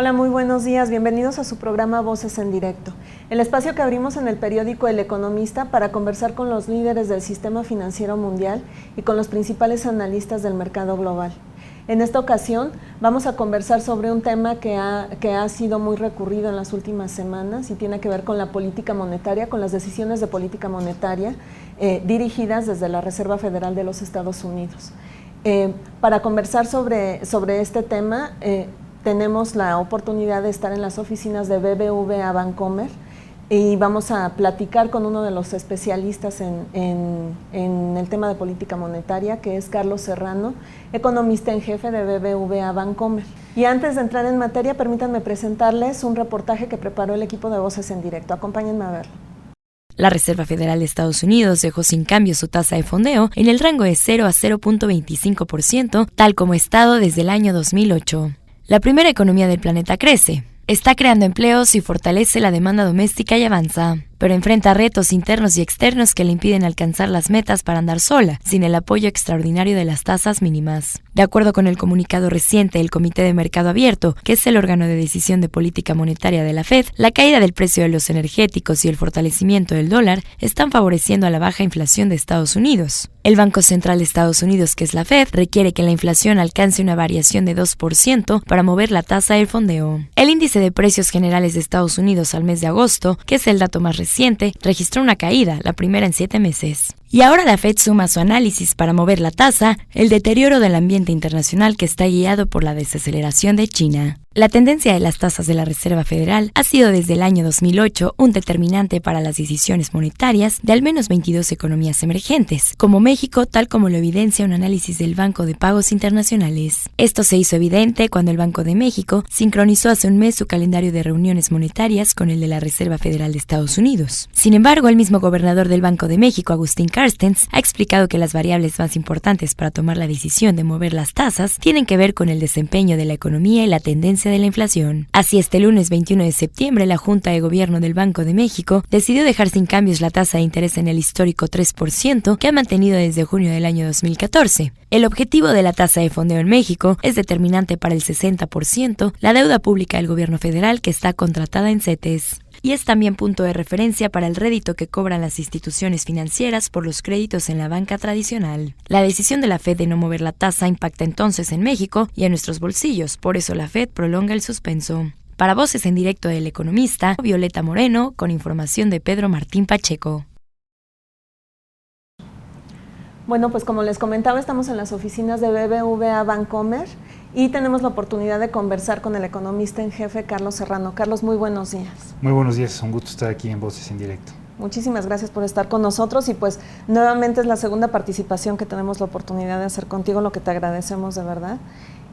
Hola, muy buenos días. Bienvenidos a su programa Voces en Directo, el espacio que abrimos en el periódico El Economista para conversar con los líderes del sistema financiero mundial y con los principales analistas del mercado global. En esta ocasión vamos a conversar sobre un tema que ha sido muy recurrido en las últimas semanas y tiene que ver con la política monetaria, con las decisiones de política monetaria dirigidas desde la Reserva Federal de los Estados Unidos. Para conversar sobre este tema, tenemos la oportunidad de estar en las oficinas de BBVA Bancomer y vamos a platicar con uno de los especialistas en el tema de política monetaria, que es Carlos Serrano, economista en jefe de BBVA Bancomer. Y antes de entrar en materia, permítanme presentarles un reportaje que preparó el equipo de Voces en Directo. Acompáñenme a verlo. La Reserva Federal de Estados Unidos dejó sin cambio su tasa de fondeo en el rango de 0 a 0.25%, tal como ha estado desde el año 2008. La primera economía del planeta crece, está creando empleos y fortalece la demanda doméstica y avanza, pero enfrenta retos internos y externos que le impiden alcanzar las metas para andar sola, sin el apoyo extraordinario de las tasas mínimas. De acuerdo con el comunicado reciente del Comité de Mercado Abierto, que es el órgano de decisión de política monetaria de la Fed, la caída del precio de los energéticos y el fortalecimiento del dólar están favoreciendo a la baja inflación de Estados Unidos. El Banco Central de Estados Unidos, que es la Fed, requiere que la inflación alcance una variación de 2% para mover la tasa del fondeo. El índice de precios generales de Estados Unidos al mes de agosto, que es el dato más reciente, registró una caída, la primera en 7 meses. Y ahora la Fed suma a su análisis para mover la tasa el deterioro del ambiente internacional que está guiado por la desaceleración de China. La tendencia de las tasas de la Reserva Federal ha sido desde el año 2008 un determinante para las decisiones monetarias de al menos 22 economías emergentes, como México, tal como lo evidencia un análisis del Banco de Pagos Internacionales. Esto se hizo evidente cuando el Banco de México sincronizó hace un mes su calendario de reuniones monetarias con el de la Reserva Federal de Estados Unidos. Sin embargo, el mismo gobernador del Banco de México, Agustín Carstens, ha explicado que las variables más importantes para tomar la decisión de mover las tasas tienen que ver con el desempeño de la economía y la tendencia de la inflación. Así, este lunes 21 de septiembre, la Junta de Gobierno del Banco de México decidió dejar sin cambios la tasa de interés en el histórico 3% que ha mantenido desde junio del año 2014. El objetivo de la tasa de fondeo en México es determinante para el 60% la deuda pública del gobierno federal que está contratada en CETES. Y es también punto de referencia para el rédito que cobran las instituciones financieras por los créditos en la banca tradicional. La decisión de la Fed de no mover la tasa impacta entonces en México y en nuestros bolsillos, por eso la Fed prolonga el suspenso. Para Voces en Directo del Economista, Violeta Moreno, con información de Pedro Martín Pacheco. Bueno, pues como les comentaba, estamos en las oficinas de BBVA Bancomer y tenemos la oportunidad de conversar con el economista en jefe, Carlos Serrano. Carlos, muy buenos días. Muy buenos días, es un gusto estar aquí en Voces en Directo. Muchísimas gracias por estar con nosotros y pues nuevamente es la segunda participación que tenemos la oportunidad de hacer contigo, lo que te agradecemos de verdad.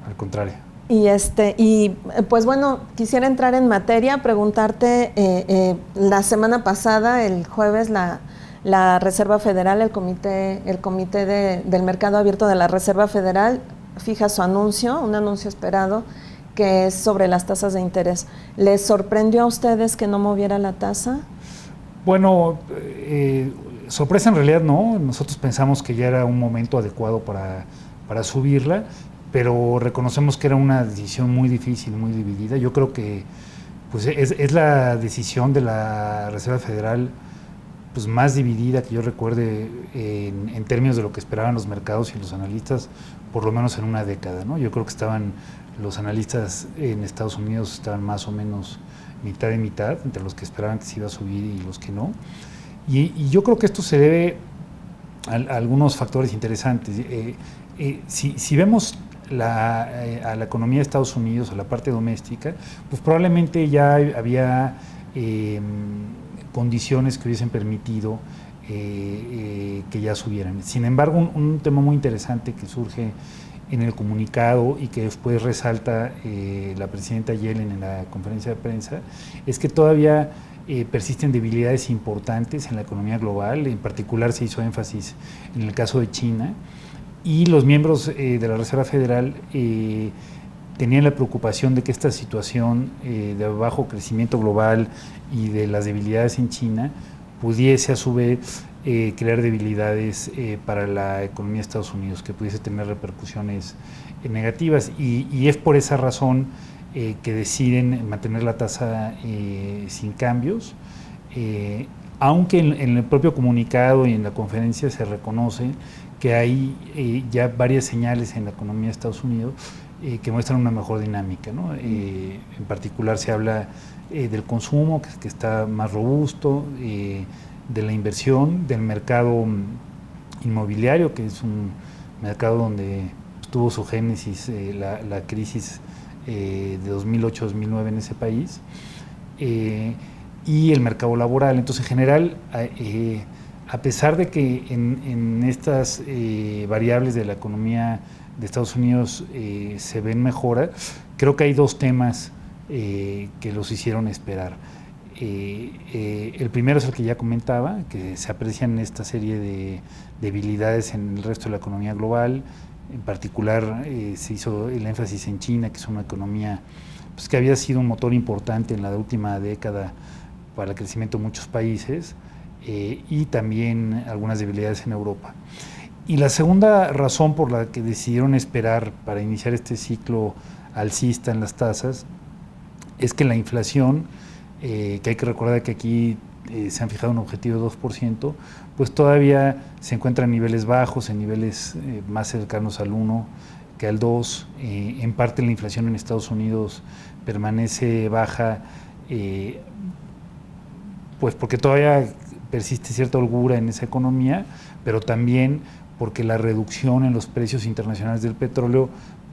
Al contrario. Y pues bueno, quisiera entrar en materia, preguntarte, la semana pasada, el jueves, la Reserva Federal, el comité del Mercado Abierto de la Reserva Federal fija su anuncio, un anuncio esperado, que es sobre las tasas de interés. ¿Les sorprendió a ustedes que no moviera la tasa? Bueno, sorpresa en realidad no. Nosotros pensamos que ya era un momento adecuado para subirla, pero reconocemos que era una decisión muy difícil, muy dividida. Yo creo que pues, es la decisión de la Reserva Federal pues más dividida que yo recuerde en términos de lo que esperaban los mercados y los analistas, por lo menos en una década, ¿no? Yo creo que los analistas en Estados Unidos estaban más o menos mitad y mitad, entre los que esperaban que se iba a subir y los que no. Y yo creo que esto se debe a algunos factores interesantes. Si vemos a la economía de Estados Unidos, a la parte doméstica, pues probablemente ya había condiciones que hubiesen permitido que ya subieran. Sin embargo, un tema muy interesante que surge en el comunicado y que después resalta la presidenta Yellen en la conferencia de prensa es que todavía persisten debilidades importantes en la economía global. En particular se hizo énfasis en el caso de China, y los miembros de la Reserva Federal tenían la preocupación de que esta situación de bajo crecimiento global y de las debilidades en China pudiese a su vez crear debilidades para la economía de Estados Unidos, que pudiese tener repercusiones negativas, y es por esa razón que deciden mantener la tasa sin cambios, aunque en el propio comunicado y en la conferencia se reconoce que hay ya varias señales en la economía de Estados Unidos que muestran una mejor dinámica, ¿no? En particular se habla del consumo, que está más robusto, de la inversión, del mercado inmobiliario, que es un mercado donde tuvo su génesis la crisis de 2008-2009 en ese país, y el mercado laboral. Entonces, en general, a pesar de que en estas variables de la economía de Estados Unidos se ven mejora, creo que hay dos temas que los hicieron esperar. El primero es el que ya comentaba, que se aprecian esta serie de debilidades en el resto de la economía global. En particular se hizo el énfasis en China, que es una economía pues, que había sido un motor importante en la última década para el crecimiento de muchos países, y también algunas debilidades en Europa. Y la segunda razón por la que decidieron esperar para iniciar este ciclo alcista en las tasas es que la inflación, que hay que recordar que aquí se han fijado un objetivo de 2%, pues todavía se encuentra en niveles bajos, en niveles más cercanos al 1 que al 2. En parte la inflación en Estados Unidos permanece baja, pues porque todavía persiste cierta holgura en esa economía, pero también porque la reducción en los precios internacionales del petróleo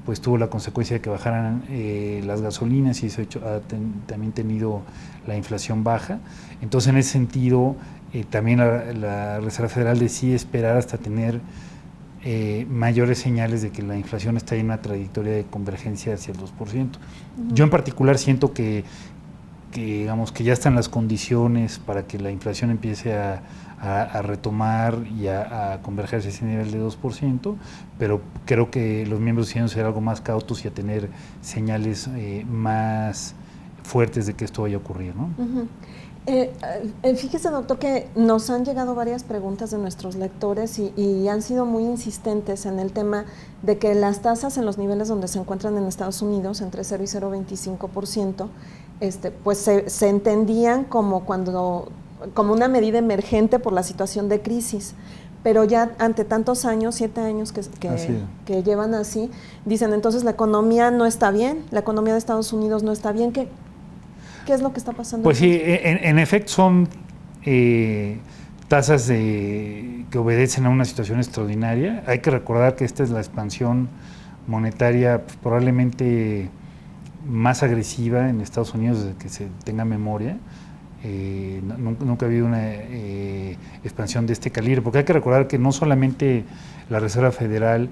pues tuvo la consecuencia de que bajaran las gasolinas, y eso ha también tenido la inflación baja. Entonces, en ese sentido, también la Reserva Federal decide esperar hasta tener mayores señales de que la inflación está en una trayectoria de convergencia hacia el 2%. Yo en particular siento que digamos que ya están las condiciones para que la inflación empiece a retomar y a converger hacia ese nivel de 2%, pero creo que los miembros decidieron ser algo más cautos y a tener señales más fuertes de que esto vaya a ocurrir, ¿no? Fíjese, doctor, que nos han llegado varias preguntas de nuestros lectores y han sido muy insistentes en el tema de que las tasas en los niveles donde se encuentran en Estados Unidos, entre 0 y 0,25%, pues se entendían como una medida emergente por la situación de crisis, pero ya ante tantos años, 7 años que llevan así, dicen entonces la economía no está bien, la economía de Estados Unidos no está bien. ¿Qué es lo que está pasando? Pues sí, en efecto son tasas que obedecen a una situación extraordinaria. Hay que recordar que esta es la expansión monetaria probablemente más agresiva en Estados Unidos desde que se tenga memoria. Nunca ha habido una expansión de este calibre, porque hay que recordar que no solamente la Reserva Federal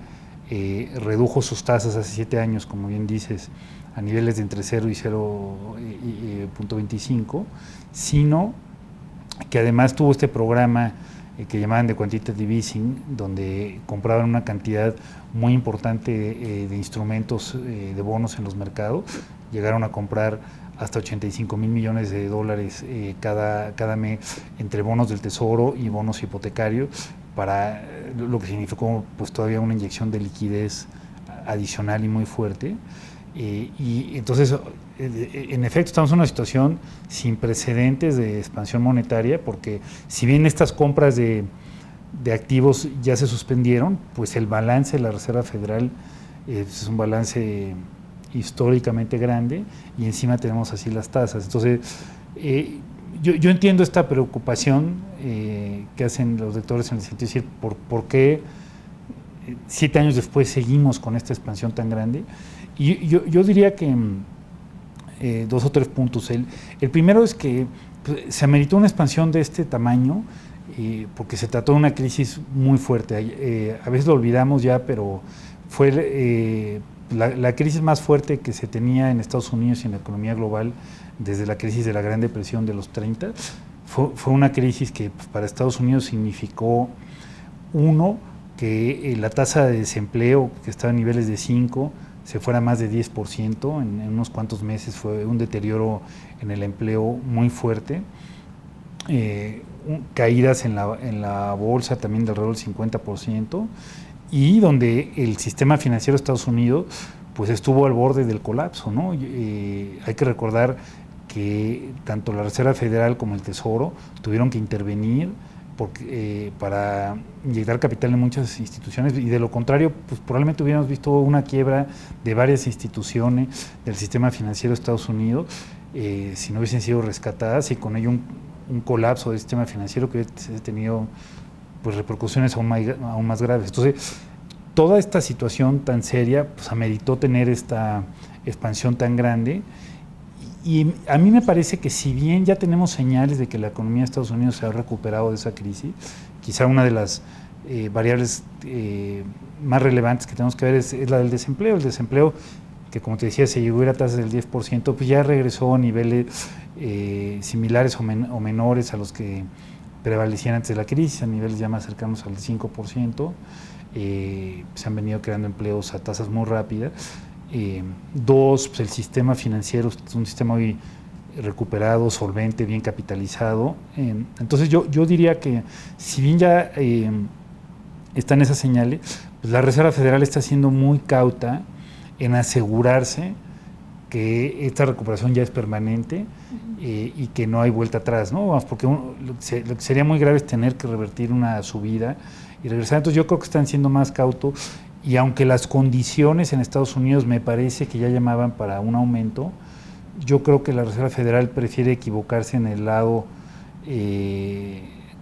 redujo sus tasas hace 7 años, como bien dices, a niveles de entre 0 y 0.25, sino que además tuvo este programa que llamaban de quantitative easing, donde compraban una cantidad muy importante de instrumentos de bonos en los mercados. Llegaron a comprar hasta 85 mil millones de dólares cada mes entre bonos del Tesoro y bonos hipotecarios, para lo que significó pues todavía una inyección de liquidez adicional y muy fuerte. Y entonces, en efecto, estamos en una situación sin precedentes de expansión monetaria, porque si bien estas compras de activos ya se suspendieron, pues el balance de la Reserva Federal es un balance históricamente grande, y encima tenemos así las tasas. Entonces, yo entiendo esta preocupación que hacen los lectores en el sentido de decir, ¿por qué 7 años después seguimos con esta expansión tan grande? Y yo diría que 2 o 3 puntos. El primero es que se ameritó una expansión de este tamaño porque se trató de una crisis muy fuerte. A veces lo olvidamos ya, pero fue la crisis más fuerte que se tenía en Estados Unidos y en la economía global desde la crisis de la Gran Depresión de los 30. Fue una crisis que para Estados Unidos significó, uno, que la tasa de desempleo, que estaba en niveles de 5%, se fuera a más de 10%, en unos cuantos meses. Fue un deterioro en el empleo muy fuerte, caídas en la bolsa también de alrededor del 50%, y donde el sistema financiero de Estados Unidos pues estuvo al borde del colapso, ¿no? Hay que recordar que tanto la Reserva Federal como el Tesoro tuvieron que intervenir para inyectar capital en muchas instituciones, y de lo contrario, pues probablemente hubiéramos visto una quiebra de varias instituciones del sistema financiero de Estados Unidos, si no hubiesen sido rescatadas, y con ello un colapso del sistema financiero que hubiese tenido pues repercusiones aún más graves. Entonces, toda esta situación tan seria pues ameritó tener esta expansión tan grande. Y a mí me parece que si bien ya tenemos señales de que la economía de Estados Unidos se ha recuperado de esa crisis, quizá una de las variables más relevantes que tenemos que ver es la del desempleo. El desempleo, que como te decía, se llegó a ir a tasas del 10%, pues ya regresó a niveles similares o menores a los que prevalecían antes de la crisis, a niveles ya más cercanos al 5%. Se han venido creando empleos a tasas muy rápidas. Dos, pues el sistema financiero es un sistema hoy recuperado, solvente, bien capitalizado. Entonces yo diría que si bien ya están esas señales, pues la Reserva Federal está siendo muy cauta en asegurarse que esta recuperación ya es permanente y que no hay vuelta atrás, ¿no? Porque lo que sería muy grave es tener que revertir una subida y regresar. Entonces yo creo que están siendo más cautos. Y aunque las condiciones en Estados Unidos me parece que ya llamaban para un aumento, yo creo que la Reserva Federal prefiere equivocarse en el lado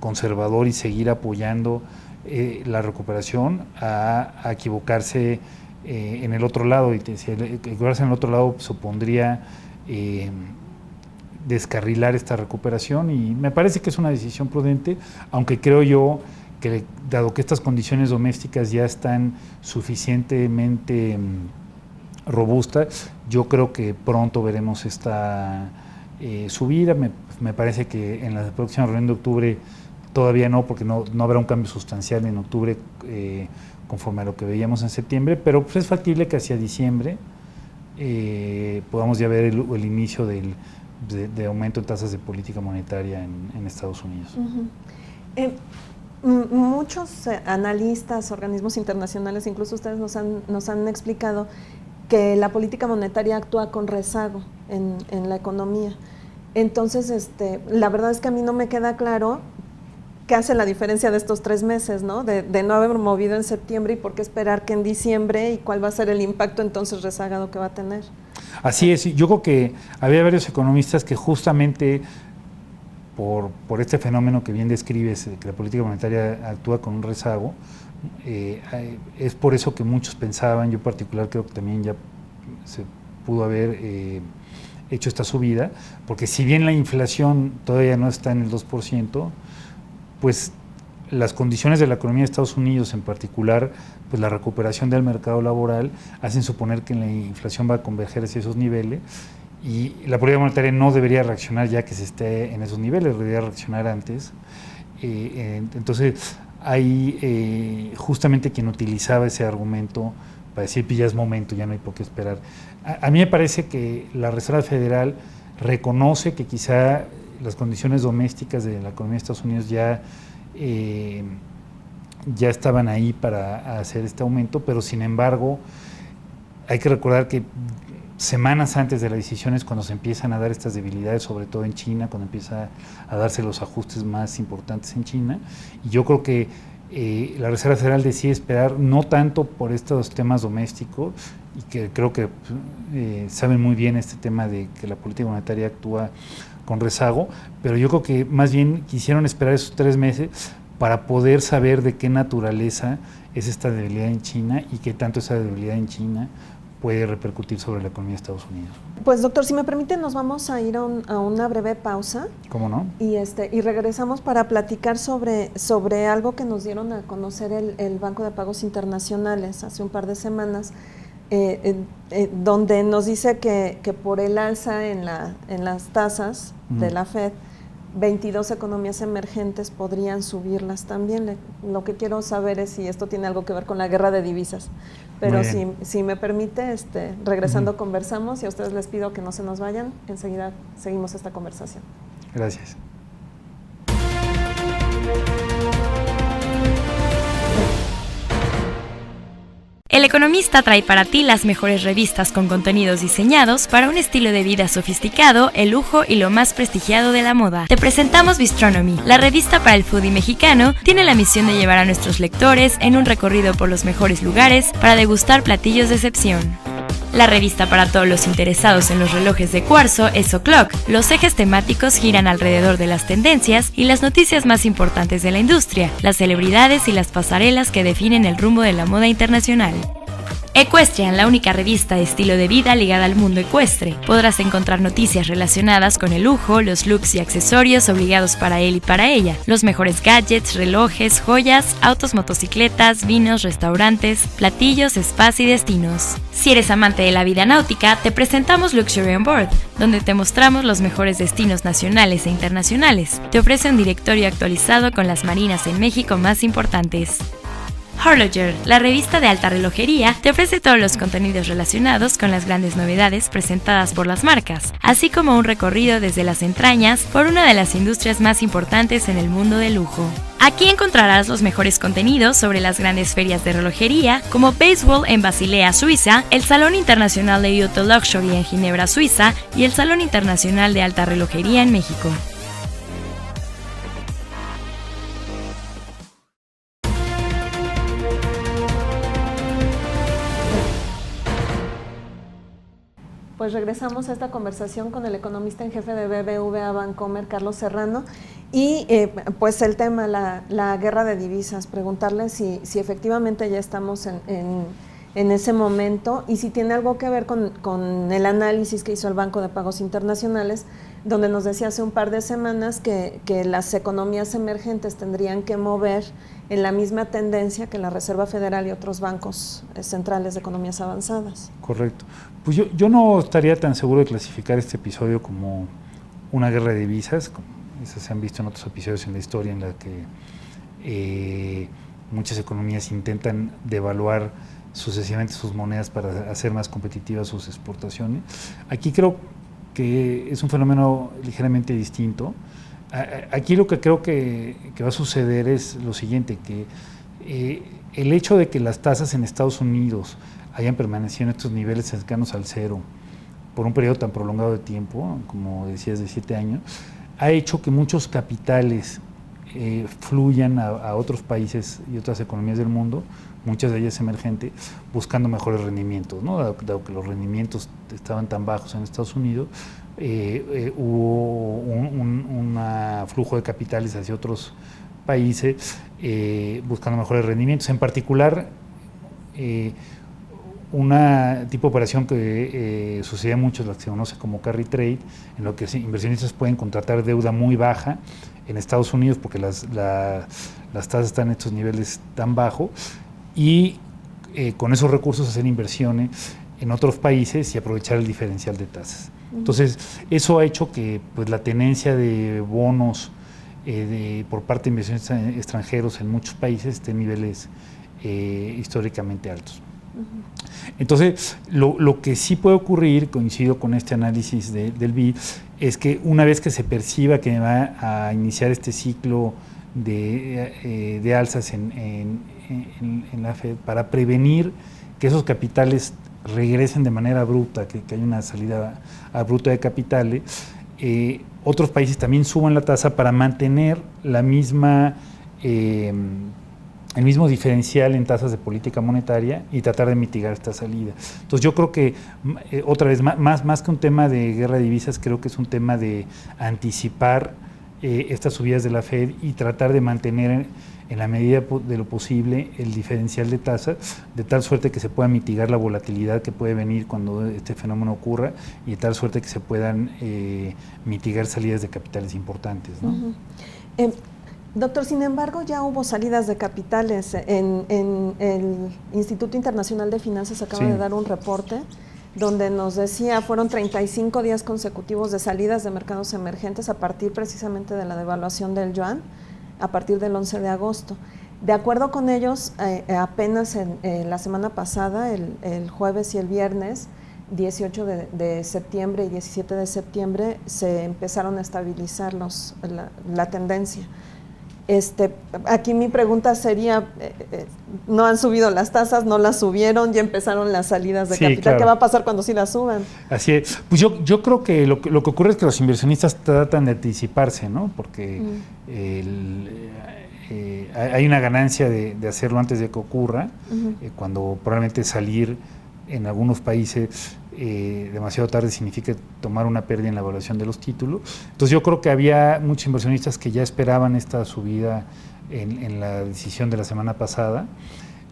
conservador y seguir apoyando la recuperación a equivocarse en el otro lado. Y equivocarse en el otro lado supondría descarrilar esta recuperación, y me parece que es una decisión prudente, aunque creo yo que dado que estas condiciones domésticas ya están suficientemente robustas, yo creo que pronto veremos esta subida. Me parece que en la próxima reunión de octubre todavía no, porque no habrá un cambio sustancial en octubre conforme a lo que veíamos en septiembre, pero pues es factible que hacia diciembre podamos ya ver el inicio de aumento en tasas de política monetaria en Estados Unidos. Muchos analistas, organismos internacionales, incluso ustedes nos han explicado que la política monetaria actúa con rezago en la economía. Entonces, la verdad es que a mí no me queda claro qué hace la diferencia de estos 3 meses, ¿no? De no haber movido en septiembre, y por qué esperar que en diciembre, y cuál va a ser el impacto entonces rezagado que va a tener. Así es, yo creo que había varios economistas que justamente por este fenómeno que bien describes, que la política monetaria actúa con un rezago, es por eso que muchos pensaban, yo en particular creo que también ya se pudo haber hecho esta subida, porque si bien la inflación todavía no está en el 2%, pues las condiciones de la economía de Estados Unidos, en particular pues la recuperación del mercado laboral, hacen suponer que la inflación va a converger hacia esos niveles. Y la política monetaria no debería reaccionar ya que se esté en esos niveles, debería reaccionar antes. Entonces, hay justamente quien utilizaba ese argumento para decir que ya es momento, ya no hay por qué esperar. A mí me parece que la Reserva Federal reconoce que quizá las condiciones domésticas de la economía de Estados Unidos ya estaban ahí para hacer este aumento, pero sin embargo, hay que recordar que semanas antes de la decisión es cuando se empiezan a dar estas debilidades, sobre todo en China, cuando empieza a darse los ajustes más importantes en China. Y yo creo que la Reserva Federal decide esperar, no tanto por estos temas domésticos, y que creo que saben muy bien este tema de que la política monetaria actúa con rezago, pero yo creo que más bien quisieron esperar esos 3 meses para poder saber de qué naturaleza es esta debilidad en China y qué tanto esa debilidad en China puede repercutir sobre la economía de Estados Unidos. Pues doctor, si me permite, nos vamos a ir a una breve pausa. ¿Cómo no? Y regresamos para platicar sobre algo que nos dieron a conocer el Banco de Pagos Internacionales hace un par de semanas, donde nos dice que por el alza en las tasas de la FED, 22 economías emergentes podrían subirlas también. Lo que quiero saber es si esto tiene algo que ver con la guerra de divisas. Pero si me permite, regresando conversamos, y a ustedes les pido que no se nos vayan. Enseguida seguimos esta conversación. Gracias. El El Economista trae para ti las mejores revistas con contenidos diseñados para un estilo de vida sofisticado, el lujo y lo más prestigiado de la moda. Te presentamos Bistronomy, la revista para el foodie mexicano. Tiene la misión de llevar a nuestros lectores en un recorrido por los mejores lugares para degustar platillos de excepción. La revista para todos los interesados en los relojes de cuarzo es O'Clock. Los ejes temáticos giran alrededor de las tendencias y las noticias más importantes de la industria, las celebridades y las pasarelas que definen el rumbo de la moda internacional. Equestrian, la única revista de estilo de vida ligada al mundo ecuestre. Podrás encontrar noticias relacionadas con el lujo, los looks y accesorios obligados para él y para ella, los mejores gadgets, relojes, joyas, autos, motocicletas, vinos, restaurantes, platillos, spas y destinos. Si eres amante de la vida náutica, te presentamos Luxury on Board, donde te mostramos los mejores destinos nacionales e internacionales. Te ofrece un directorio actualizado con las marinas en México más importantes. Horloger, la revista de alta relojería, te ofrece todos los contenidos relacionados con las grandes novedades presentadas por las marcas, así como un recorrido desde las entrañas por una de las industrias más importantes en el mundo del lujo. Aquí encontrarás los mejores contenidos sobre las grandes ferias de relojería, como Baseball en Basilea, Suiza, el Salón Internacional de Auto Luxury en Ginebra, Suiza, y el Salón Internacional de Alta Relojería en México. Pues regresamos a esta conversación con el economista en jefe de BBVA Bancomer, Carlos Serrano, y pues el tema, la guerra de divisas, preguntarle si efectivamente ya estamos en ese momento y si tiene algo que ver con el análisis que hizo el Banco de Pagos Internacionales, donde nos decía hace un par de semanas que las economías emergentes tendrían que mover en la misma tendencia que la Reserva Federal y otros bancos centrales de economías avanzadas. Correcto. Pues yo no estaría tan seguro de clasificar este episodio como una guerra de divisas, como esas se han visto en otros episodios en la historia en la que muchas economías intentan devaluar sucesivamente sus monedas para hacer más competitivas sus exportaciones. Aquí creo que es un fenómeno ligeramente distinto. Aquí lo que creo que va a suceder es lo siguiente, que el hecho de que las tasas en Estados Unidos hayan permanecido en estos niveles cercanos al cero por un periodo tan prolongado de tiempo, como decías, de 7 años, ha hecho que muchos capitales fluyan a otros países y otras economías del mundo, muchas de ellas emergentes, buscando mejores rendimientos, ¿no? Dado que los rendimientos estaban tan bajos en Estados Unidos, hubo un flujo de capitales hacia otros países buscando mejores rendimientos. En particular, una tipo de operación que sucede mucho es la que se conoce como carry trade, en lo que inversionistas pueden contratar deuda muy baja en Estados Unidos porque las tasas están en estos niveles tan bajos y con esos recursos hacer inversiones en otros países y aprovechar el diferencial de tasas. Entonces, eso ha hecho que pues, la tenencia de bonos por parte de inversionistas extranjeros en muchos países esté en niveles históricamente altos. Entonces, lo que sí puede ocurrir, coincido con este análisis del BID, es que una vez que se perciba que va a iniciar este ciclo de alzas en la Fed, para prevenir que esos capitales regresen de manera abrupta, que haya una salida abrupta de capitales, otros países también suban la tasa para mantener la misma el mismo diferencial en tasas de política monetaria y tratar de mitigar esta salida. Entonces yo creo que, otra vez, más que un tema de guerra de divisas, creo que es un tema de anticipar estas subidas de la Fed y tratar de mantener en la medida de lo posible el diferencial de tasas, de tal suerte que se pueda mitigar la volatilidad que puede venir cuando este fenómeno ocurra y de tal suerte que se puedan mitigar salidas de capitales importantes, ¿no? Doctor, sin embargo, ya hubo salidas de capitales. En el Instituto Internacional de Finanzas acaba de dar un reporte donde nos decía fueron 35 días consecutivos de salidas de mercados emergentes a partir precisamente de la devaluación del yuan, a partir del 11 de agosto. De acuerdo con ellos, apenas la semana pasada, el jueves y el viernes, 18 de septiembre y 17 de septiembre, se empezaron a estabilizar la tendencia. Aquí mi pregunta sería, no han subido las tasas, no las subieron, ya empezaron las salidas de capital. Claro. ¿Qué va a pasar cuando sí las suban? Así es. Pues yo creo que lo que ocurre es que los inversionistas tratan de anticiparse, ¿no? Porque hay una ganancia de hacerlo antes de que ocurra, cuando probablemente salir en algunos países demasiado tarde significa tomar una pérdida en la evaluación de los títulos. Entonces yo creo que había muchos inversionistas que ya esperaban esta subida en la decisión de la semana pasada,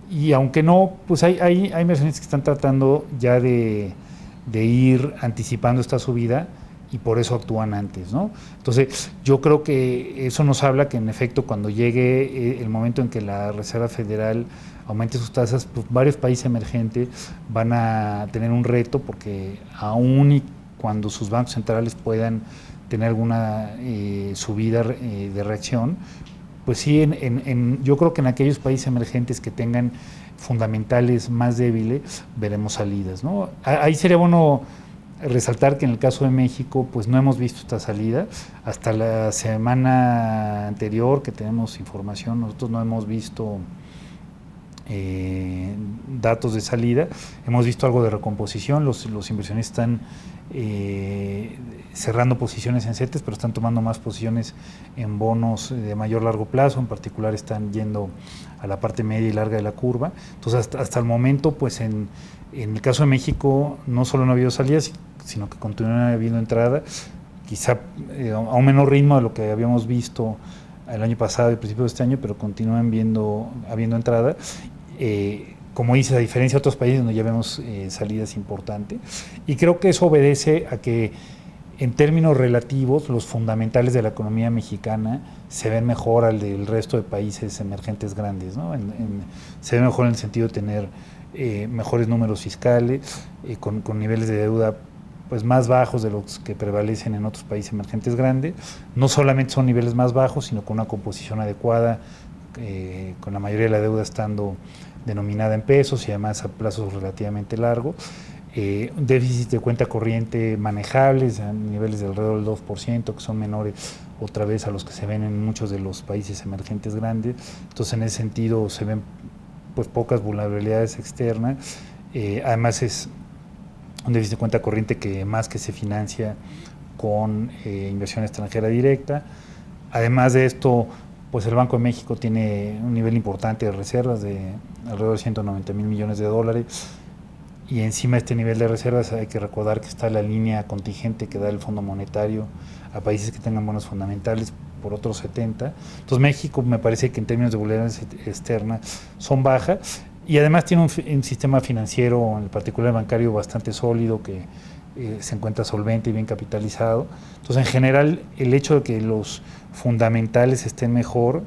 y aunque no, pues hay inversionistas que están tratando ya de ir anticipando esta subida, y por eso actúan antes, ¿no? Entonces, yo creo que eso nos habla que en efecto cuando llegue el momento en que la Reserva Federal aumente sus tasas, pues varios países emergentes van a tener un reto, porque aún y cuando sus bancos centrales puedan tener alguna subida de reacción, pues sí, yo creo que en aquellos países emergentes que tengan fundamentales más débiles, veremos salidas, ¿no? Ahí sería bueno resaltar que en el caso de México, pues no hemos visto esta salida. Hasta la semana anterior que tenemos información, nosotros no hemos visto datos de salida. Hemos visto algo de recomposición, los inversionistas están cerrando posiciones en CETES, pero están tomando más posiciones en bonos de mayor largo plazo, en particular están yendo a la parte media y larga de la curva. Entonces hasta el momento, pues en el caso de México no solo no ha habido salidas, sino que continúa habiendo entrada, quizá a un menor ritmo de lo que habíamos visto el año pasado y al principio de este año, pero continúan habiendo entrada. Como dice, a diferencia de otros países donde ya vemos salidas importantes, y creo que eso obedece a que en términos relativos los fundamentales de la economía mexicana se ven mejor al del resto de países emergentes grandes, ¿no? Se ve mejor en el sentido de tener mejores números fiscales, con niveles de deuda pues más bajos de los que prevalecen en otros países emergentes grandes. No solamente son niveles más bajos, sino con una composición adecuada, con la mayoría de la deuda estando denominada en pesos y además a plazos relativamente largos. Un déficit de cuenta corriente manejables a niveles de alrededor del 2%, que son menores otra vez a los que se ven en muchos de los países emergentes grandes. Entonces en ese sentido se ven pues pocas vulnerabilidades externas. Además es un déficit de cuenta corriente que más que se financia con inversión extranjera directa. Además de esto, pues el Banco de México tiene un nivel importante de reservas de alrededor de 190,000 millones de dólares, y encima de este nivel de reservas hay que recordar que está la línea contingente que da el Fondo Monetario a países que tengan buenos fundamentales por otros 70. Entonces México me parece que en términos de vulnerabilidad externa son bajas, y además tiene un sistema financiero, en particular bancario, bastante sólido, que se encuentra solvente y bien capitalizado. Entonces, en general, el hecho de que los fundamentales estén mejor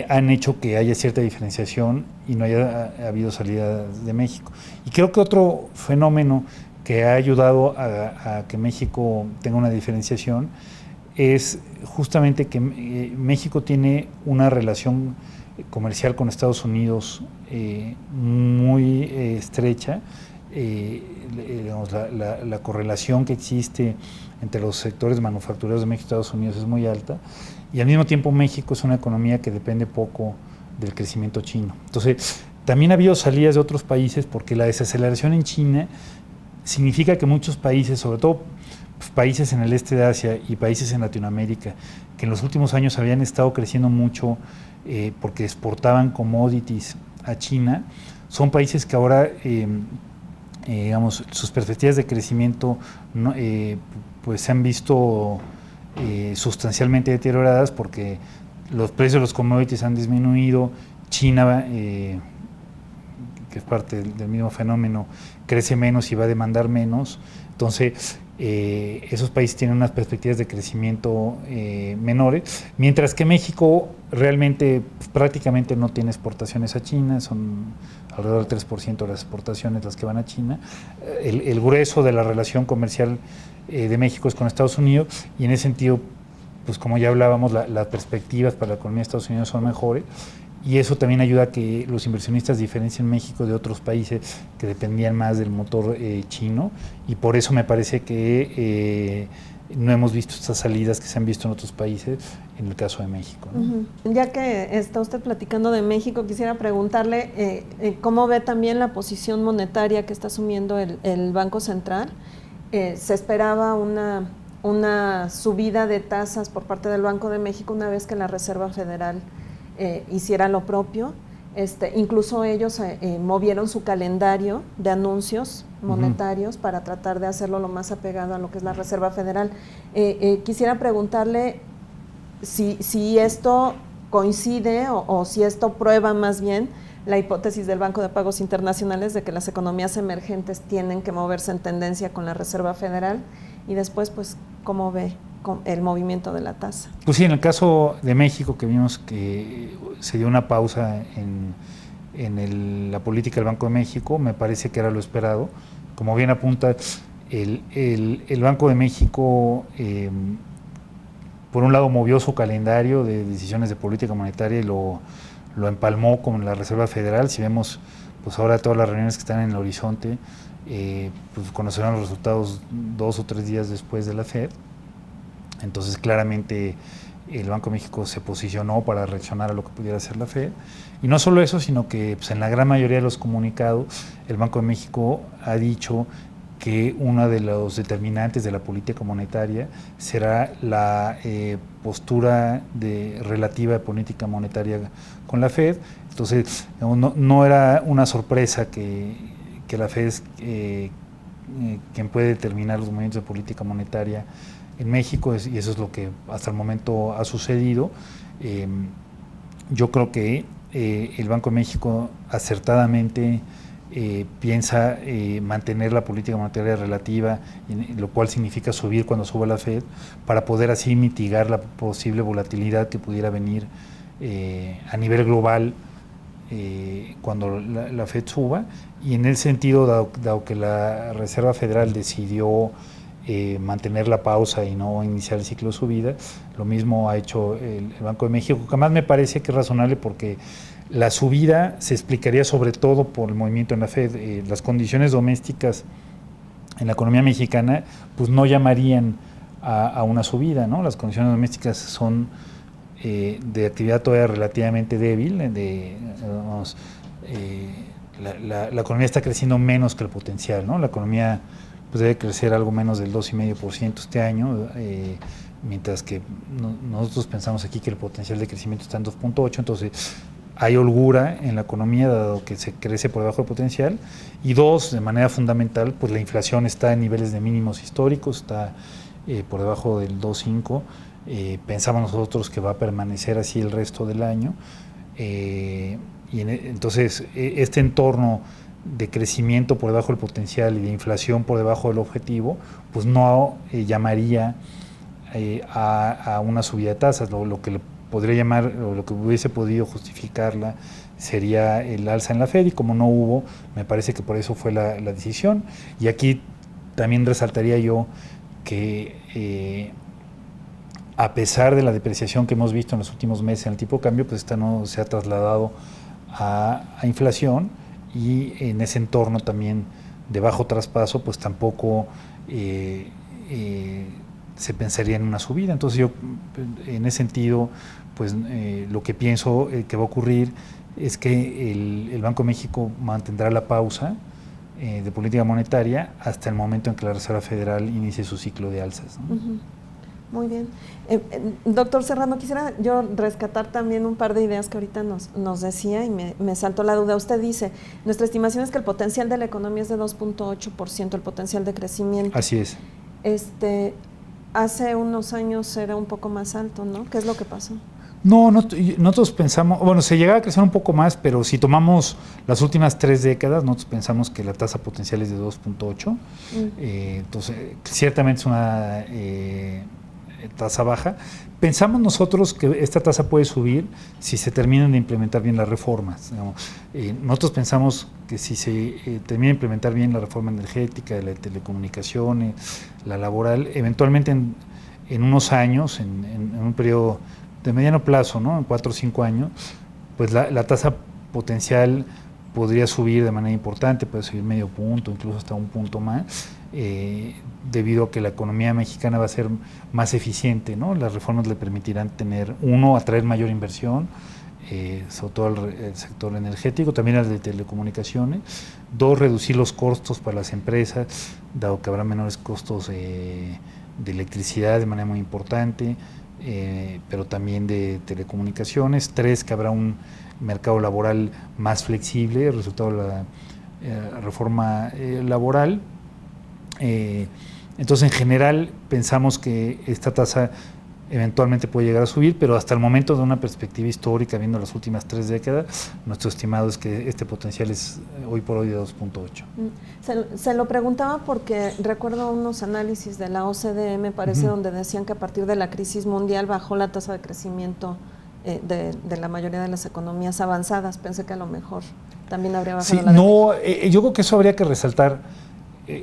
han hecho que haya cierta diferenciación y no haya habido salida de México. Y creo que otro fenómeno que ha ayudado a que México tenga una diferenciación es justamente que México tiene una relación comercial con Estados Unidos muy estrecha. Digamos, la correlación que existe entre los sectores manufactureros de México y Estados Unidos es muy alta, y al mismo tiempo México es una economía que depende poco del crecimiento chino. Entonces, también ha habido salidas de otros países, porque la desaceleración en China significa que muchos países, sobre todo países en el este de Asia y países en Latinoamérica, que en los últimos años habían estado creciendo mucho porque exportaban commodities a China, son países que ahora digamos, sus perspectivas de crecimiento pues se han visto sustancialmente deterioradas, porque los precios de los commodities han disminuido. China, que es parte del mismo fenómeno, crece menos y va a demandar menos. Entonces, esos países tienen unas perspectivas de crecimiento menores, mientras que México realmente prácticamente no tiene exportaciones a China, son alrededor del 3% de las exportaciones las que van a China. El grueso de la relación comercial de México es con Estados Unidos, y en ese sentido, pues como ya hablábamos, las perspectivas para la economía de Estados Unidos son mejores, y eso también ayuda a que los inversionistas diferencien México de otros países que dependían más del motor chino, y por eso me parece que no hemos visto estas salidas que se han visto en otros países, en el caso de México, ¿no? Ya que está usted platicando de México, quisiera preguntarle cómo ve también la posición monetaria que está asumiendo el Banco Central. Se esperaba una subida de tasas por parte del Banco de México una vez que la Reserva Federal hiciera lo propio. Incluso ellos movieron su calendario de anuncios monetarios para tratar de hacerlo lo más apegado a lo que es la Reserva Federal. Quisiera preguntarle si esto coincide o si esto prueba más bien la hipótesis del Banco de Pagos Internacionales de que las economías emergentes tienen que moverse en tendencia con la Reserva Federal, y después, pues, ¿cómo ve el movimiento de la tasa? Pues sí, en el caso de México, que vimos que se dio una pausa en la política del Banco de México, me parece que era lo esperado. Como bien apunta, el Banco de México, por un lado, movió su calendario de decisiones de política monetaria y lo empalmó con la Reserva Federal. Si vemos, pues ahora todas las reuniones que están en el horizonte, pues conocerán los resultados 2 o 3 días después de la FED. Entonces, claramente, el Banco de México se posicionó para reaccionar a lo que pudiera hacer la FED. Y no solo eso, sino que pues, en la gran mayoría de los comunicados, el Banco de México ha dicho que uno de los determinantes de la política monetaria será la postura relativa de política monetaria con la FED. Entonces, no era una sorpresa que la FED es quien puede determinar los movimientos de política monetaria en México, y eso es lo que hasta el momento ha sucedido. Yo creo que el Banco de México acertadamente piensa mantener la política monetaria relativa, lo cual significa subir cuando suba la FED, para poder así mitigar la posible volatilidad que pudiera venir a nivel global cuando la FED suba. Y en ese sentido, dado que la Reserva Federal decidió mantener la pausa y no iniciar el ciclo de subida, lo mismo ha hecho el Banco de México, que además me parece que es razonable, porque la subida se explicaría sobre todo por el movimiento en la FED. Las condiciones domésticas en la economía mexicana pues no llamarían a una subida, ¿no? Las condiciones domésticas son de actividad todavía relativamente débil, la economía está creciendo menos que el potencial, ¿no? La economía pues debe crecer algo menos del 2,5% este año, mientras que nosotros pensamos aquí que el potencial de crecimiento está en 2,8%, entonces hay holgura en la economía dado que se crece por debajo del potencial. Y dos, de manera fundamental, pues la inflación está en niveles de mínimos históricos, está por debajo del 2,5%. Pensamos nosotros que va a permanecer así el resto del año. Entonces, este entorno de crecimiento por debajo del potencial y de inflación por debajo del objetivo, pues no llamaría a una subida de tasas. Lo que le podría llamar, o lo que hubiese podido justificarla, sería el alza en la FED, y como no hubo, me parece que por eso fue la decisión. Y aquí también resaltaría yo que a pesar de la depreciación que hemos visto en los últimos meses en el tipo de cambio, pues esta no se ha trasladado a inflación, y en ese entorno también de bajo traspaso, pues tampoco se pensaría en una subida. Entonces yo, en ese sentido, pues lo que pienso que va a ocurrir es que el Banco de México mantendrá la pausa de política monetaria hasta el momento en que la Reserva Federal inicie su ciclo de alzas, ¿no? Muy bien. Doctor Serrano, quisiera yo rescatar también un par de ideas que ahorita nos decía y me saltó la duda. Usted dice, nuestra estimación es que el potencial de la economía es de 2,8%, el potencial de crecimiento. Así es. Hace unos años era un poco más alto, ¿no? ¿Qué es lo que pasó? No, nosotros pensamos, bueno, se llegaba a crecer un poco más, pero si tomamos las últimas 3 décadas, nosotros pensamos que la tasa potencial es de 2,8%. Entonces, ciertamente es una tasa baja. Pensamos nosotros que esta tasa puede subir si se terminan de implementar bien las reformas. Nosotros pensamos que si se termina de implementar bien la reforma energética, de la telecomunicaciones, la laboral, eventualmente en unos años, en un periodo de mediano plazo, ¿no? En 4 o 5 años, pues la tasa potencial podría subir de manera importante, puede subir medio punto, incluso hasta un punto más. debido a que la economía mexicana va a ser más eficiente, ¿no? Las reformas le permitirán atraer mayor inversión, sobre todo el sector energético, también el de telecomunicaciones. 2, reducir los costos para las empresas, dado que habrá menores costos de electricidad de manera muy importante, pero también de telecomunicaciones. 3, que habrá un mercado laboral más flexible, resultado de la reforma laboral. Entonces, en general, pensamos que esta tasa eventualmente puede llegar a subir, pero hasta el momento, de una perspectiva histórica, viendo las últimas 3 décadas, nuestro estimado es que este potencial es hoy por hoy de 2.8. Se lo preguntaba porque recuerdo unos análisis de la OCDE, me parece, donde decían que a partir de la crisis mundial bajó la tasa de crecimiento de la mayoría de las economías avanzadas. Pensé que a lo mejor también habría bajado la yo creo que eso habría que resaltar.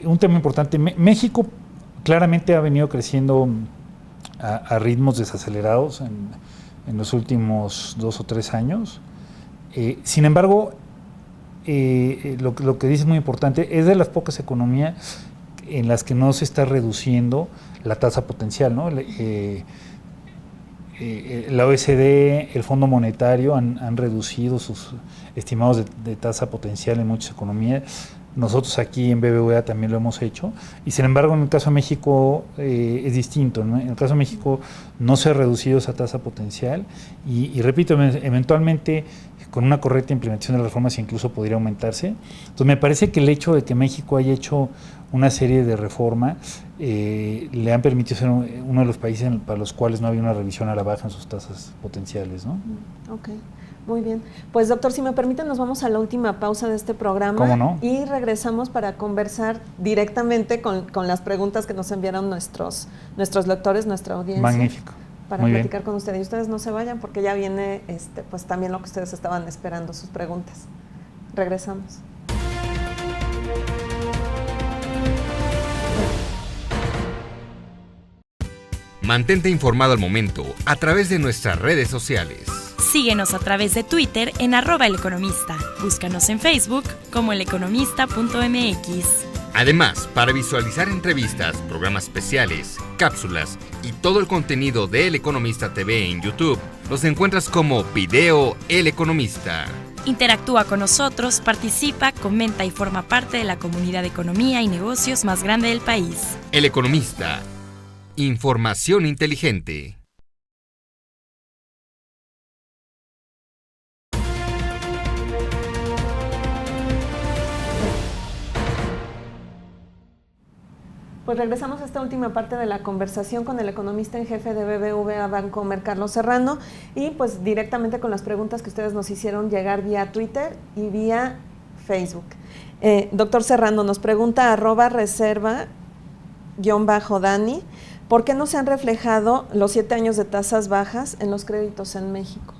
Un tema importante, México claramente ha venido creciendo a ritmos desacelerados en los últimos 2 o 3 años. Sin embargo, lo que dice es muy importante, es de las pocas economías en las que no se está reduciendo la tasa potencial, ¿no? La OECD, el Fondo Monetario han reducido sus estimados de tasa potencial en muchas economías. Nosotros aquí en BBVA también lo hemos hecho, y sin embargo en el caso de México es distinto, ¿no? En el caso de México no se ha reducido esa tasa potencial y repito, eventualmente con una correcta implementación de las reformas incluso podría aumentarse. Entonces me parece que el hecho de que México haya hecho una serie de reformas le han permitido ser uno de los países para los cuales no había una revisión a la baja en sus tasas potenciales, ¿no? Ok. Muy bien. Pues, doctor, si me permiten, nos vamos a la última pausa de este programa. ¿Cómo no? Y regresamos para conversar directamente con las preguntas que nos enviaron nuestros lectores, nuestra audiencia. Magnífico. Para Muy platicar bien con ustedes. Y ustedes no se vayan porque ya viene pues también lo que ustedes estaban esperando, sus preguntas. Regresamos. Mantente informado al momento a través de nuestras redes sociales. Síguenos a través de Twitter en @eleconomista. Búscanos en Facebook como eleconomista.mx. Además, para visualizar entrevistas, programas especiales, cápsulas y todo el contenido de El Economista TV en YouTube, los encuentras como Video El Economista. Interactúa con nosotros, participa, comenta y forma parte de la comunidad de economía y negocios más grande del país. El Economista. Información inteligente. Pues regresamos a esta última parte de la conversación con el economista en jefe de BBVA Bancomer, Carlos Serrano, y pues directamente con las preguntas que ustedes nos hicieron llegar vía Twitter y vía Facebook. Doctor Serrano, nos pregunta @reserva_Dani, ¿por qué no se han reflejado los 7 años de tasas bajas en los créditos en México?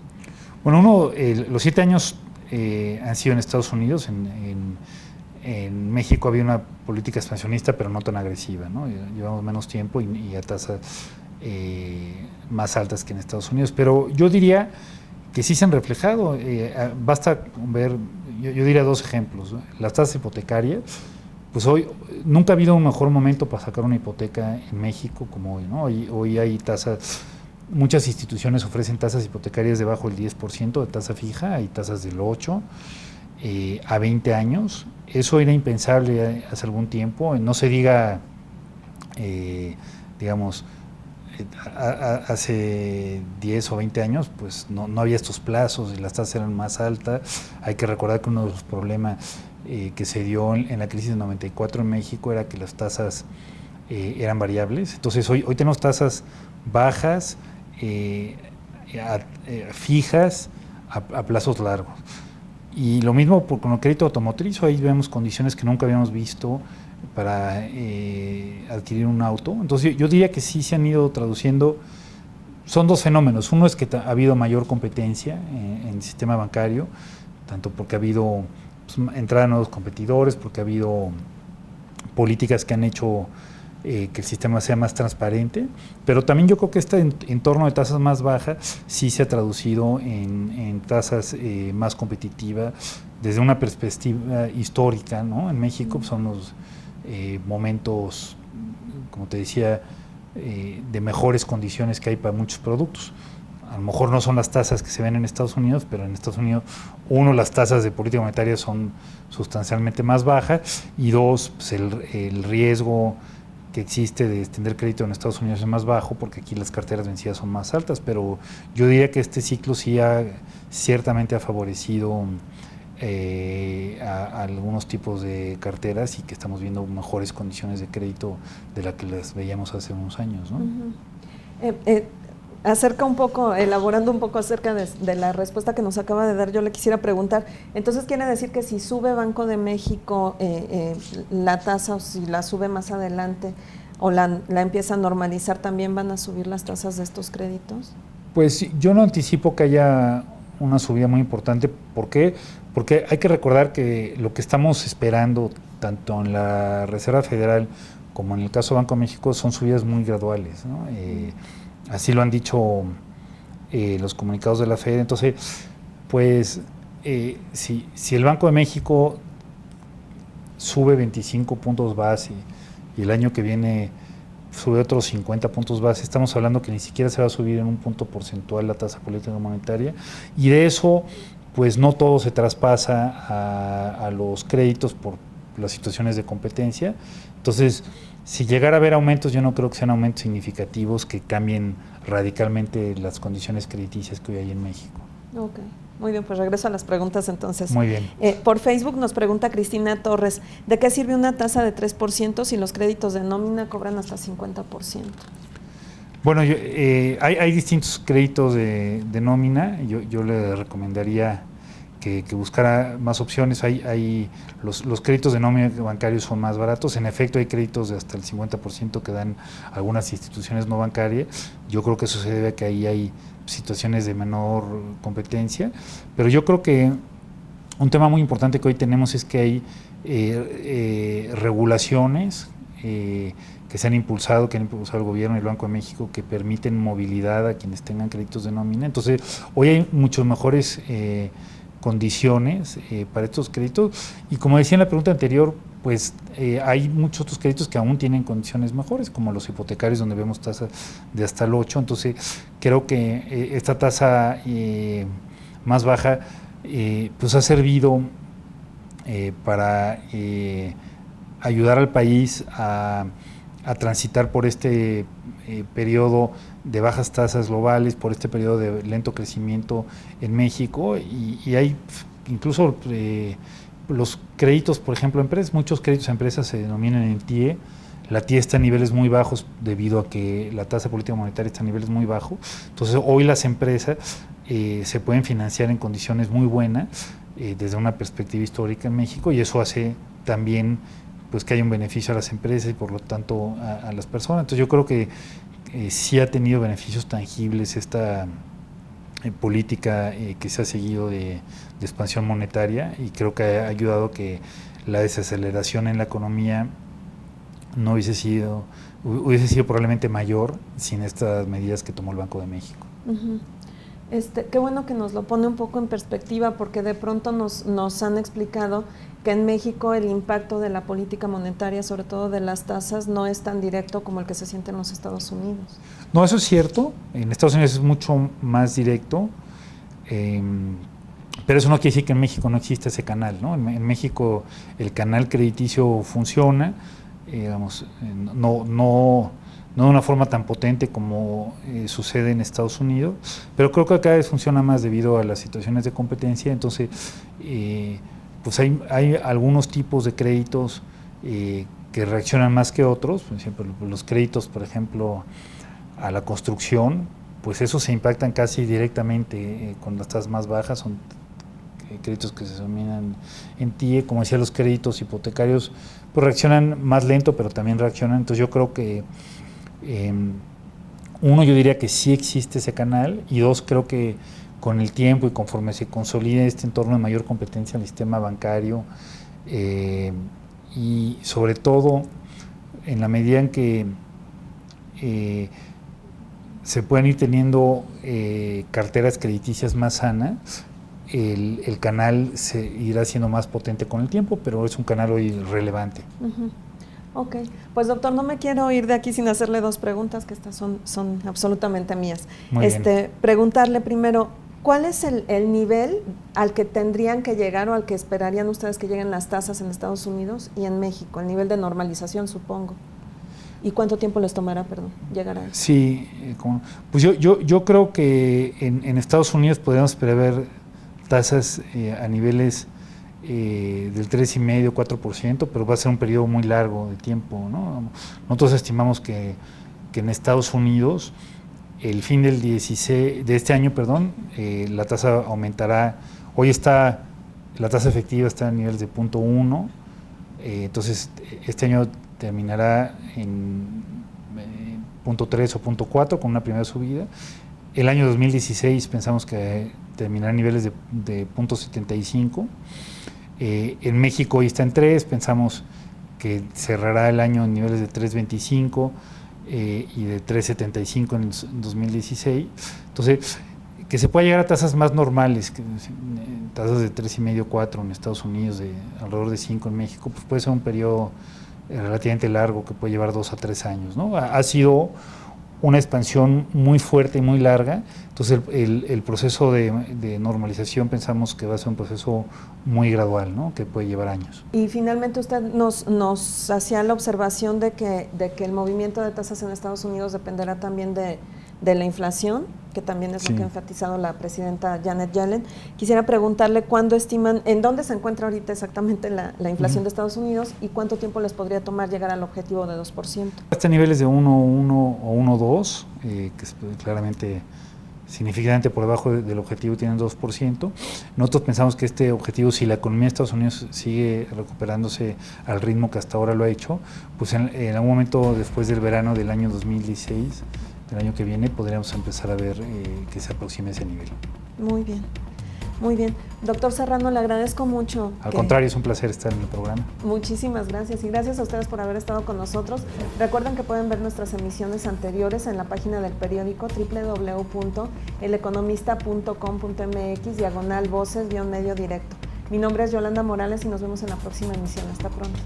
Bueno, los 7 años han sido en Estados Unidos. En México había una política expansionista, pero no tan agresiva, ¿no? Llevamos menos tiempo y a tasas más altas que en Estados Unidos. Pero yo diría que sí se han reflejado. Basta ver, yo diría 2 ejemplos, ¿no? Las tasas hipotecarias, pues hoy nunca ha habido un mejor momento para sacar una hipoteca en México como hoy, ¿no? Hoy hay tasas, muchas instituciones ofrecen tasas hipotecarias debajo del 10% de tasa fija, hay tasas del 8%. A 20 años. Eso era impensable hace algún tiempo, no se diga, digamos, hace 10 o 20 años, pues no había estos plazos y las tasas eran más altas. Hay que recordar que uno de los problemas que se dio en la crisis de 94 en México era que las tasas eran variables. Entonces hoy tenemos tasas bajas, fijas, a plazos largos. Y lo mismo con el crédito automotriz, ahí vemos condiciones que nunca habíamos visto para adquirir un auto. Entonces yo diría que sí se han ido traduciendo, son 2 fenómenos. Uno es que ha habido mayor competencia en el sistema bancario, tanto porque ha habido entrada de nuevos competidores, porque ha habido políticas que han hecho que el sistema sea más transparente, pero también yo creo que este entorno de tasas más bajas sí se ha traducido en tasas más competitivas desde una perspectiva histórica, ¿no? En México son momentos, como te decía, de mejores condiciones que hay para muchos productos. A lo mejor no son las tasas que se ven en Estados Unidos, pero en Estados Unidos, uno, las tasas de política monetaria son sustancialmente más bajas, y dos, pues el riesgo que existe de extender crédito en Estados Unidos es más bajo, porque aquí las carteras vencidas son más altas, pero yo diría que este ciclo sí ciertamente ha favorecido a algunos tipos de carteras, y que estamos viendo mejores condiciones de crédito de las que las veíamos hace unos años, ¿no? Elaborando un poco acerca de la respuesta que nos acaba de dar, yo le quisiera preguntar, entonces quiere decir que si sube Banco de México la tasa, o si la sube más adelante o la empieza a normalizar, ¿también van a subir las tasas de estos créditos? Pues yo no anticipo que haya una subida muy importante. ¿Por qué? Porque hay que recordar que lo que estamos esperando, tanto en la Reserva Federal como en el caso de Banco de México, son subidas muy graduales, ¿no? Así lo han dicho los comunicados de la Fed. Entonces, pues, si el Banco de México sube 25 puntos base y el año que viene sube otros 50 puntos base, estamos hablando que ni siquiera se va a subir en un punto porcentual la tasa política monetaria, y de eso, pues no todo se traspasa a los créditos por las situaciones de competencia. Entonces, si llegara a haber aumentos, yo no creo que sean aumentos significativos que cambien radicalmente las condiciones crediticias que hoy hay en México. Ok, muy bien, pues regreso a las preguntas entonces. Muy bien. Por Facebook nos pregunta Cristina Torres, ¿de qué sirve una tasa de 3% si los créditos de nómina cobran hasta 50%? Bueno, hay distintos créditos de nómina. Yo le recomendaría que buscara más opciones. Los créditos de nómina bancarios son más baratos. En efecto, hay créditos de hasta el 50% que dan algunas instituciones no bancarias. Yo creo que eso se debe a que ahí hay situaciones de menor competencia, pero yo creo que un tema muy importante que hoy tenemos es que hay regulaciones que han impulsado el gobierno y el Banco de México, que permiten movilidad a quienes tengan créditos de nómina. Entonces, hoy hay muchos mejores condiciones para estos créditos, y como decía en la pregunta anterior, pues hay muchos otros créditos que aún tienen condiciones mejores, como los hipotecarios, donde vemos tasas de hasta el 8. Entonces creo que esta tasa más baja pues ha servido para ayudar al país a transitar por este periodo de bajas tasas globales, por este periodo de lento crecimiento en México, y hay incluso los créditos, por ejemplo, empresas, muchos créditos a empresas se denominan en TIE. La TIE está a niveles muy bajos debido a que la tasa política monetaria está a niveles muy bajos. Entonces, hoy las empresas se pueden financiar en condiciones muy buenas desde una perspectiva histórica en México, y eso hace también pues que haya un beneficio a las empresas y por lo tanto a las personas. Entonces yo creo que sí ha tenido beneficios tangibles esta política que se ha seguido de expansión monetaria, y creo que ha ayudado a que la desaceleración en la economía no hubiese sido probablemente mayor sin estas medidas que tomó el Banco de México. Uh-huh. Qué bueno que nos lo pone un poco en perspectiva, porque de pronto nos han explicado que en México el impacto de la política monetaria, sobre todo de las tasas, no es tan directo como el que se siente en los Estados Unidos. No, eso es cierto. En Estados Unidos es mucho más directo, pero eso no quiere decir que en México no exista ese canal, ¿no? En México el canal crediticio funciona, no de una forma tan potente como sucede en Estados Unidos, pero creo que cada vez funciona más debido a las situaciones de competencia. Entonces, pues hay algunos tipos de créditos que reaccionan más que otros. Por ejemplo, los créditos, por ejemplo, a la construcción, pues esos se impactan casi directamente con las tasas más bajas. Son créditos que se denominan en TIE. Como decía, los créditos hipotecarios pues reaccionan más lento, pero también reaccionan. Entonces yo creo que uno, yo diría que sí existe ese canal, y dos, creo que con el tiempo y conforme se consolide este entorno de mayor competencia en el sistema bancario, y sobre todo en la medida en que se pueden ir teniendo carteras crediticias más sanas, el canal se irá siendo más potente con el tiempo, pero es un canal hoy relevante. Uh-huh. Ok, pues doctor, no me quiero ir de aquí sin hacerle dos preguntas, que estas son absolutamente mías. Muy bien. Preguntarle primero, ¿cuál es el nivel al que tendrían que llegar o al que esperarían ustedes que lleguen las tasas en Estados Unidos y en México? El nivel de normalización, supongo. ¿Y cuánto tiempo les tomará, llegar a eso? Sí, pues yo creo que en Estados Unidos podríamos prever tasas a niveles del 3,5%, 4%, pero va a ser un periodo muy largo de tiempo, ¿no? Nosotros estimamos que en Estados Unidos, el fin de este año, la tasa aumentará. Hoy la tasa efectiva está a niveles de 0,1, entonces este año terminará en 0,3 o 0,4 con una primera subida. El año 2016 pensamos que terminará a niveles de 0,75. En México hoy está en 3, pensamos que cerrará el año en niveles de 3,25 y de 3,75 en 2016. Entonces, que se pueda llegar a tasas más normales, tasas de 3,5, 4 en Estados Unidos, de alrededor de 5 en México, pues puede ser un periodo relativamente largo que puede llevar 2 a 3 años, ¿no? Ha sido una expansión muy fuerte y muy larga, entonces el proceso de normalización pensamos que va a ser un proceso muy gradual, ¿no? Que puede llevar años. Y finalmente usted nos hacía la observación de que el movimiento de tasas en Estados Unidos dependerá también de la inflación, que también es lo que ha enfatizado la presidenta Janet Yellen. Quisiera preguntarle cuándo estiman, en dónde se encuentra ahorita exactamente la inflación de Estados Unidos y cuánto tiempo les podría tomar llegar al objetivo de 2%. Hasta niveles de 1,1 o 1,2, que es claramente significativamente por debajo del objetivo, tienen 2%. Nosotros pensamos que este objetivo, si la economía de Estados Unidos sigue recuperándose al ritmo que hasta ahora lo ha hecho, pues en algún momento después del verano del año 2016, el año que viene, podríamos empezar a ver que se aproxime ese nivel. Muy bien, muy bien. Doctor Serrano, le agradezco mucho. Al contrario, es un placer estar en el programa. Muchísimas gracias y gracias a ustedes por haber estado con nosotros. Recuerden que pueden ver nuestras emisiones anteriores en la página del periódico www.eleconomista.com.mx/voces-medio directo. Mi nombre es Yolanda Morales y nos vemos en la próxima emisión. Hasta pronto.